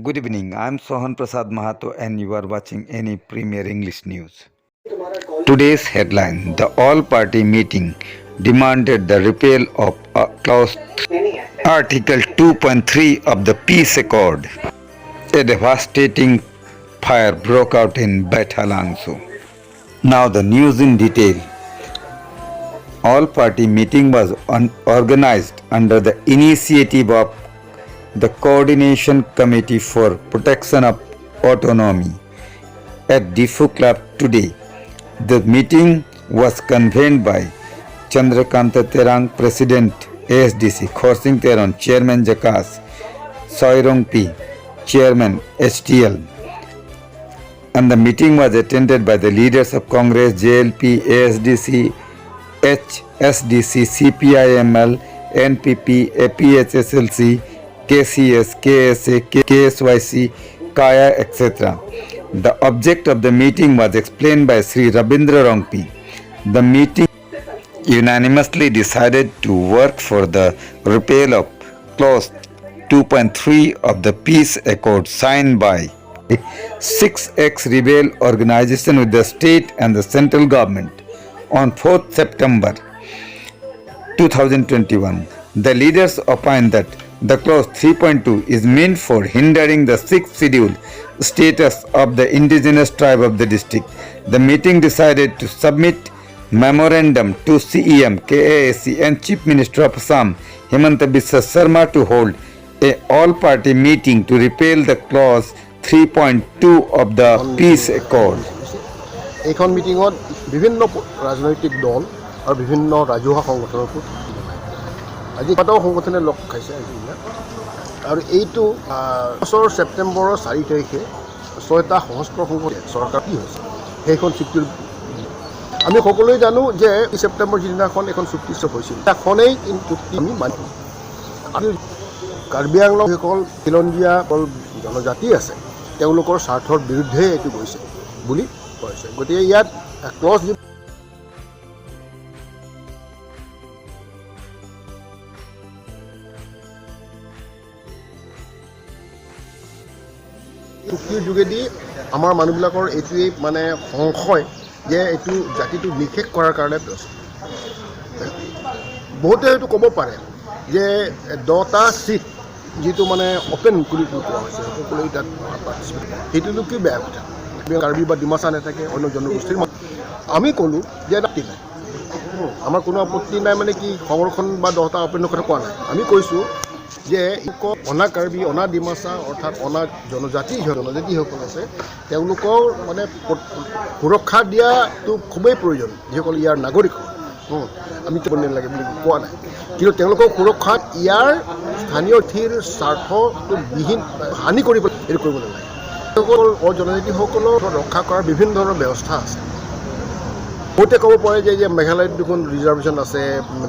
Good evening. I'm Sohan Prasad Mahato, and you are watching any Premier English News. Today's headline: The all-party meeting demanded the repeal of Clause 3, Article 2.3 of the Peace Accord. A devastating fire broke out in Bethalangsu. Now the news in detail. All-party meeting was organized under the initiative of the Coordination Committee for Protection of Autonomy at Difu Club today. The meeting was convened by Chandrakanta Terang, President ASDC, Khorsing Teron, Chairman Jakas, Soirong P, Chairman HTL. And the meeting was attended by the leaders of Congress, JLP, ASDC, HSDC, CPIML, NPP, APHSLC, KCS, KSA, KSYC, Kaya, etc. The object of the meeting was explained by Sri Rabindra Rongpi. The meeting unanimously decided to work for the repeal of Clause 2.3 of the Peace Accord signed by 6 ex-rebel organizations with the state and the central government on 4th September 2021. The leaders opined that the clause 3.2 is meant for hindering the 6th schedule status of the indigenous tribe of the district. The meeting decided to submit memorandum to CEM, KASC and Chief Minister of Assam, Himanta Biswa Sarma, to hold a all-party meeting to repeal the clause 3.2 of the Peace Accord. এইখন মিটিঙত বিভিন্ন ৰাজনৈতিক দল আৰু বিভিন্ন ৰাজহুৱা সংগঠনৰ আজি পাতাও সংগঠনে লগ খাইছে আৰু এইটো বছৰ ছেপ্টেম্বৰৰ 4 তাৰিখে 6টা সহস্ৰ সংগঠনে চৰকাৰ কি হৈছে সেইখন চুক্তিৰ আমি সকলোৱে জানো যে ছেপ্টেম্বৰ দিনাখন এখন চুক্তি হৈছিল তাখনেই চুক্তি আমি মানি আৰু কাৰ্বি আংলংসকল খিলঞ্জীয়া জনজাতি আছে তেওঁলোকৰ স্বাৰ্থৰ বিৰুদ্ধে এইটো গৈছে বুলি কৈছে গতিকে ইয়াত ক্লজ চুক্তিৰ যোগেদি আমাৰ মানুহবিলাকৰ এইটোৱেই মানে সংশয় যে এইটো জাতিটো নিষেধ কৰাৰ কাৰণে বহুতে হয়তো ক'ব পাৰে যে 10টা চিট যিটো মানে অপেন কৰি কোৱা হৈছে সকলোৱে তাত সেইটোনো কি বেয়া কথা কাৰ্বি বা ডিমাচা নাথাকে অন্য জনগোষ্ঠীৰ আমি ক'লোঁ যে এটা নাই আমাৰ কোনো আপত্তি নাই মানে কি সংৰক্ষণ বা 10টা অপেনৰ কথা কোৱা নাই আমি কৈছোঁ যে অনা কাৰ্বি অনা ডিমাচা অৰ্থাৎ অনা জনজাতিসকল আছে তেওঁলোকৰ মানে সুৰক্ষা দিয়াটো খুবেই প্ৰয়োজন যিসকল ইয়াৰ নাগৰিক আমি ক'ব নালাগে বুলি কোৱা নাই কিন্তু তেওঁলোকৰ সুৰক্ষাত ইয়াৰ স্থানীয় থিৰ স্বাৰ্থটো বিহীন হানি কৰিব এইটো কৰিব নালাগে জনজাতিসকলক ৰক্ষা কৰাৰ বিভিন্ন ধৰণৰ ব্যৱস্থা আছে বহুতে ক'ব পাৰে যে মেঘালয়ত দেখোন ৰিজাৰ্ভেশ্যন আছে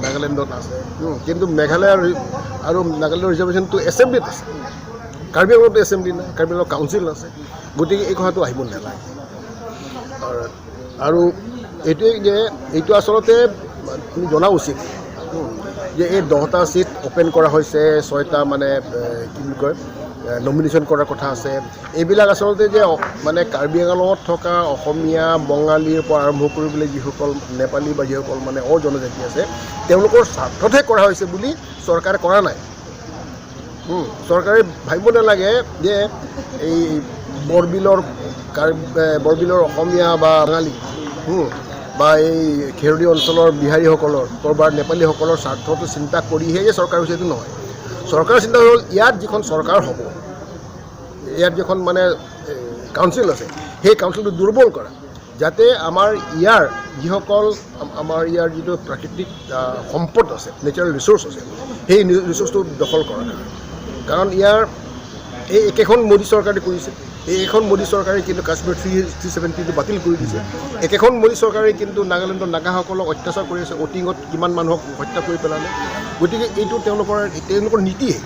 নাগালেণ্ডত আছে কিন্তু মেঘালয় আৰু নাগালেণ্ডৰ ৰিজাৰ্ভেশ্যনটো এছেম্বলিত আছে কাৰ্বি আংলংতো এছেম্বলি নাই কাৰ্বি আংলং কাউন্সিল আছে গতিকে এই কথাটো আহিব নালাগে আৰু এইটোৱে যে এইটো আচলতে তুমি জনা উচিত যে এই 10টা চিট অপেন কৰা হৈছে 6টা মানে কি বুলি কয় নমিনেশ্যন কৰাৰ কথা আছে এইবিলাক আচলতে যে মানে কাৰ্বি আংলঙত থকা অসমীয়া বঙালীৰ পৰা আৰম্ভ কৰিবলৈ যিসকল নেপালী বা যিসকল মানে জনজাতি আছে তেওঁলোকৰ স্বাৰ্থতহে কৰা হৈছে বুলি চৰকাৰে কৰা নাই চৰকাৰে ভাবিব নালাগে যে এই বৰবিলৰ অসমীয়া বা বাঙালী বা এই খেৰলি অঞ্চলৰ বিহাৰীসকলৰ ক'ৰবাৰ নেপালীসকলৰ স্বাৰ্থটো চিন্তা কৰিহে যে চৰকাৰ হৈছে এইটো নহয় চৰকাৰৰ চিন্তা হ'ল ইয়াত যিখন চৰকাৰ হ'ব ইয়াত যিখন মানে কাউন্সিল আছে সেই কাউন্সিলটো দুৰ্বল কৰা যাতে আমাৰ ইয়াৰ যিসকল আমাৰ ইয়াৰ যিটো প্ৰাকৃতিক সম্পদ আছে নেচাৰেল ৰিচোৰ্চ আছে সেই ৰিচোৰ্চটো দখল কৰা কাৰণ ইয়াৰ এই একেখন মোদী চৰকাৰে কৰিছে এইখন মোদী চৰকাৰে কিন্তু কাশ্মীৰ 370টো বাতিল কৰি দিছে একেখন মোদী চৰকাৰে কিন্তু নাগালেণ্ডৰ নাগাসকলক অত্যাচাৰ কৰি আছে অটিঙত কিমান মানুহক হত্যা কৰি পেলালে গতিকে এইটো তেওঁলোকৰ নীতিয়ে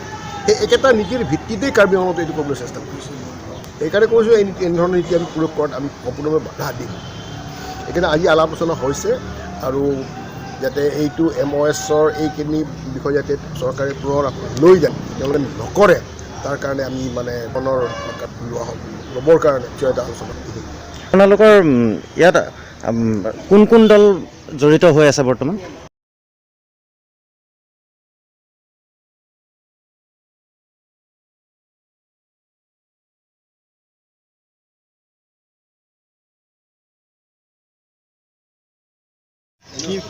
সেই একেটা নীতিৰ ভিত্তিতেই কাৰ্বি আংলঙত এইটো কৰিবলৈ চেষ্টা কৰিছে সেইকাৰণে কৈছোঁ এনেধৰণৰ নীতি আমি প্ৰয়োগ কৰাত আমি সম্পূৰ্ণভাৱে বাধা দিম সেইকাৰণে আজি আলাপ আলোচনা হৈছে আৰু যাতে এইটো MOSৰ এইখিনি বিষয় যাতে চৰকাৰে পুনৰ লৈ যায় তেওঁলোকে নকৰে তাৰ কাৰণে আমি মানে মনৰ ল'বৰ কাৰণে এটা আলোচনা আপোনালোকৰ ইয়াত কোন কোন দল জড়িত হৈ আছে বৰ্তমান?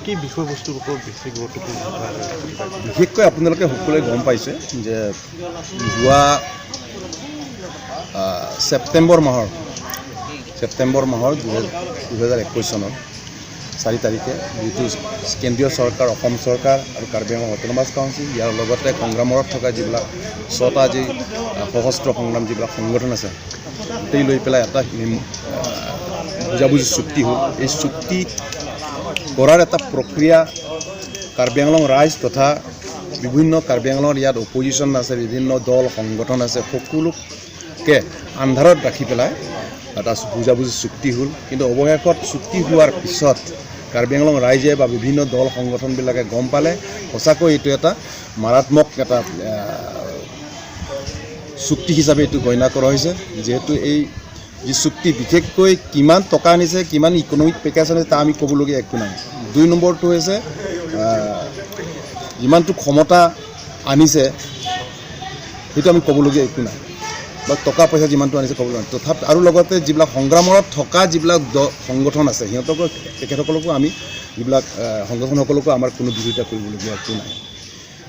কি বিষয়বস্তুৰ ওপৰত বেছি গুৰুত্বপূৰ্ণ? বিশেষকৈ আপোনালোকে সকলোৱে গম পাইছে যে যোৱা ছেপ্টেম্বৰ মাহৰ 2021 চনৰ 4 তাৰিখে যিটো কেন্দ্ৰীয় চৰকাৰ, অসম চৰকাৰ আৰু কাৰ্বি আংলং অট'নমাছ কাউন্সিল, ইয়াৰ লগতে সংগ্ৰামৰত থকা যিবিলাক 6টা যি সশস্ত্ৰ সংগ্ৰাম যিবিলাক সংগঠন আছে, গোটেই লৈ পেলাই এটা বুজাবুজি চুক্তি হ'ল। এই চুক্তি কৰাৰ এটা প্ৰক্ৰিয়া কাৰ্বি আংলং ৰাইজ তথা বিভিন্ন কাৰ্বি আংলঙৰ ইয়াত অপজিশ্যন আছে, বিভিন্ন দল সংগঠন আছে, সকলোকে আন্ধাৰত ৰাখি পেলাই এটা বুজাবুজি চুক্তি হ'ল। কিন্তু অৱশেষত চুক্তি হোৱাৰ পিছত কাৰ্বি আংলং ৰাইজে বা বিভিন্ন দল সংগঠনবিলাকে গম পালে সঁচাকৈ এইটো এটা মাৰাত্মক এটা চুক্তি হিচাপে এইটো গণ্য কৰা হৈছে। যিহেতু এই যি চুক্তি বিশেষকৈ কিমান টকা আনিছে, কিমান ইকনমিক পেকেজ আনিছে, তা আমি ক'বলগীয়া একো নাই। 2 নম্বৰটো হৈছে যিমানটো ক্ষমতা আনিছে সেইটো আমি ক'বলগীয়া একো নাই, বা টকা পইচা যিমানটো আনিছে ক'ব নোৱাৰে। তথাপি আৰু লগতে যিবিলাক সংগ্ৰামত থকা যিবিলাক সংগঠন আছে সিহঁতকো তেখেতসকলকো আমি যিবিলাক সংগঠনসকলকো আমাৰ কোনো বিৰোধিতা কৰিবলগীয়া একো নাই।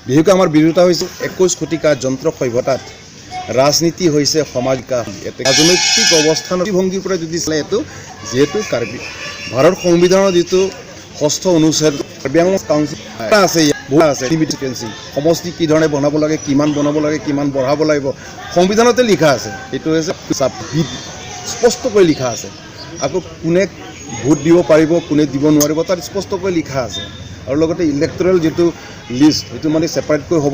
বিশেষকৈ আমাৰ বিৰোধিতা হৈছে 21 শতিকাৰ যন্ত্ৰ সভ্যতাত ৰাজনীতি হৈছে সমাজ বিকাশ। ৰাজনৈতিক অৱস্থানৰ ভংগীৰ পৰা যদি চালে এইটো যিহেতু ভাৰত সংবিধানৰ যিটো 6ষ্ঠ অনুচ্ছেদ কাৰ্বি আংলং কাউন্সিল আছে, সমষ্টি কি ধৰণে বনাব লাগে, কিমান বনাব লাগে, কিমান বঢ়াব লাগিব, সংবিধানতে লিখা আছে। এইটো হৈছে স্পষ্টকৈ লিখা আছে। আকৌ কোনে ভোট দিব পাৰিব, কোনে দিব নোৱাৰিব, তাত স্পষ্টকৈ লিখা আছে। আৰু লগতে ইলেক্টৰেল যিটো লিষ্ট সেইটো মানে ছেপাৰেটকৈ হ'ব।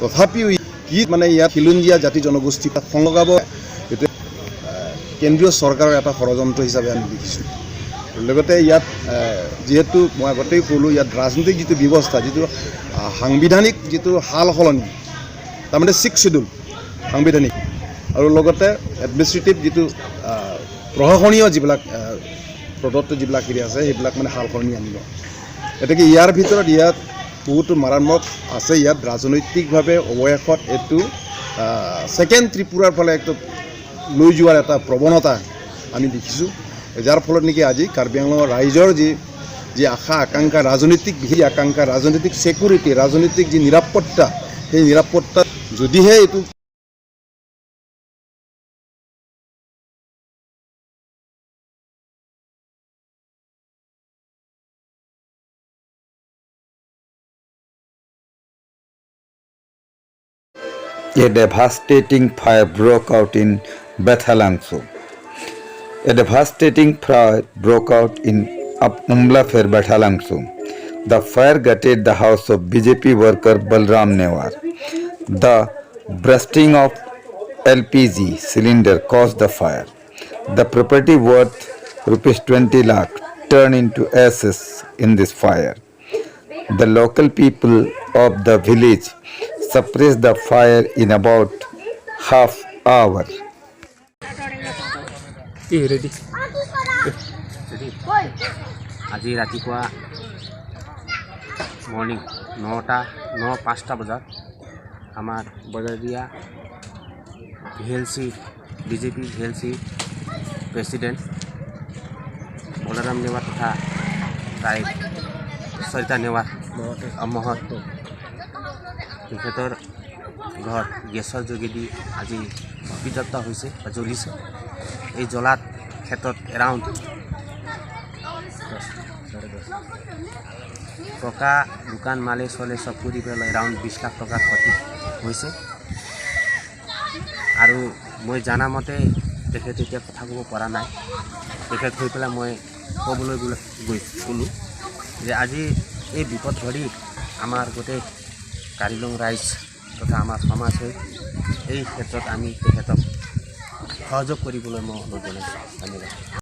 তথাপিও কি মানে ইয়াত খিলঞ্জীয়া জাতি জনগোষ্ঠী সংলগাব, এইটো কেন্দ্ৰীয় চৰকাৰৰ এটা ষড়যন্ত্ৰ হিচাপে আমি দেখিছোঁ। লগতে ইয়াত যিহেতু মই আগতেই ক'লোঁ, ইয়াত ৰাজনৈতিক যিটো ব্যৱস্থা, যিটো সাংবিধানিক যিটো সাল সলনি, তাৰমানে 6 শিডিউল সাংবিধানিক, আৰু লগতে এডমিনিষ্ট্ৰেটিভ যিটো প্ৰশাসনীয় যিবিলাক প্ৰদত্ত যিবিলাক হেৰি আছে সেইবিলাক মানে সাল সলনি আনিব। গতিকে ইয়াৰ ভিতৰত ইয়াত বহুতো মাৰাত্মক আছে। ইয়াত ৰাজনৈতিকভাৱে অৱশেষত এইটো ছেকেণ্ড ত্ৰিপুৰাৰ ফালে একটো লৈ যোৱাৰ এটা প্ৰৱণতা আমি দেখিছোঁ, যাৰ ফলত নেকি আজি কাৰ্বি আংলঙৰ ৰাইজৰ যি আশা আকাংক্ষা, ৰাজনৈতিক বিশেষ আকাংক্ষা, ৰাজনৈতিক ছিকিউৰিটি, ৰাজনৈতিক যি নিৰাপত্তা, সেই নিৰাপত্তা যদিহে এইটো A devastating fire broke out in Bethalangso. A devastating fire broke out in Umlafer, Bethalangso. The fire gutted the house of BJP worker Balram Newar. The bursting of LPG cylinder caused the fire. The property worth rupees 20 lakh turned into ashes in this fire. The local people of the village suppressed the fire in about half hour. আজি ৰাতিপুৱা morning 9:05 বজাত আমাৰ বজাৰীয়া VLC BJP VLC president Balram Newar তথা তাই সৰিতা নেৱাৰ মহত তেখেতৰ ঘৰ গেছৰ যোগেদি আজি বিজপ্ত হৈছে বা জ্বলিছে। এই জ্বলাত ক্ষেত্ৰত এৰাউণ্ড টকা দোকান মালে চলে চব কৰি পেলাই এৰাউণ্ড 20 লাখ টকাৰ ক্ষতি হৈছে। আৰু মই জানামতে তেখেত এতিয়া কথা ক'ব পৰা নাই। তেখেত হৈ পেলাই মই ক'বলৈ ক'লোঁ যে আজি এই বিপদ ঘড়ীত আমাৰ গোটেই কাৰ্বি ৰাইজ তথা আমাৰ সমাজ হৈ এই ক্ষেত্ৰত আমি তেখেতক সহযোগ কৰিবলৈ মই অনুৰোধ জনাইছোঁ। ধন্যবাদ।